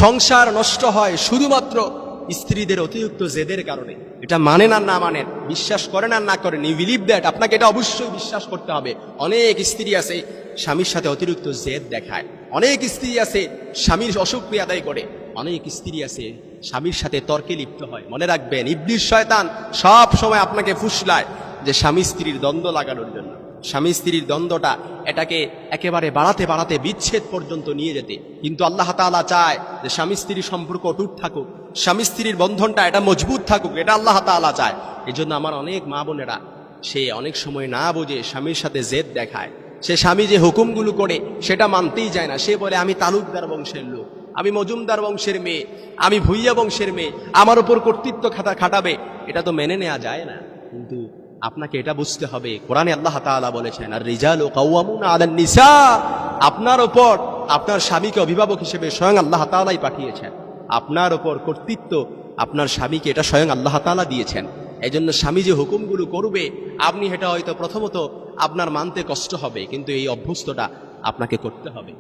সংসার নষ্ট হয় শুধুমাত্র স্ত্রীদের অতিরিক্ত জেদের কারণে। এটা মানেন আর না মানেন, বিশ্বাস করেন আর না করেন, ইউ বিলিভ দ্যাট, আপনাকে এটা অবশ্যই বিশ্বাস করতে হবে। অনেক স্ত্রী আছে স্বামীর সাথে অতিরিক্ত জেদ দেখায়, অনেক স্ত্রী আছে স্বামীর অসুক্রিয়া আদায় করে, অনেক স্ত্রী আছে স্বামীর সাথে তর্কে লিপ্ত হয়। মনে রাখবেন, ইবলিস শয়তান সব সময় আপনাকে ফুসলায় যে স্বামী স্ত্রীর দ্বন্দ্ব লাগানোর জন্য, স্বামী স্ত্রীর দ্বন্দ্বটা এটাকে একেবারে বাড়াতে বাড়াতে বিচ্ছেদ পর্যন্ত নিয়ে যেতে। কিন্তু আল্লাহ তাআলা চায় যে স্বামী স্ত্রীর সম্পর্ক অটুট থাকুক, স্বামী স্ত্রীর বন্ধনটা এটা মজবুত থাকুক, এটা আল্লাহ তাআলা চায়। এই জন্য আমার অনেক মা বোনেরা সে অনেক সময় না বুঝে স্বামীর সাথে জেদ দেখায়। সে স্বামী যে হুকুমগুলো করে সেটা মানতেই যায় না। সে বলে আমি তালুকদার বংশের লোক, আমি মজুমদার বংশের মেয়ে, আমি ভুইয়া বংশের মেয়ে, আমার উপর কর্তৃত্ব খাটাবে। এটা তো মেনে নেওয়া যায় না। কিন্তু আপনাকে এটা বুঝতে হবে, কোরআনে আল্লাহ তাআলা বলেছেন আর রিজালু কাওয়ামুনা আলান নিসা, আপনার উপর আপনার স্বামীকে অভিভাবক হিসেবে স্বয়ং আল্লাহ তাআলাই পাঠিয়েছেন। আপনার উপর কর্তৃত্ব আপনার স্বামীকে এটা স্বয়ং আল্লাহ তাআলা দিয়েছেন। এই জন্য স্বামী যে হুকুমগুলো করবে আপনি এটা হয়তো প্রথমত আপনার মানতে কষ্ট হবে, কিন্তু এই অভ্যস্তটা আপনাকে করতে হবে।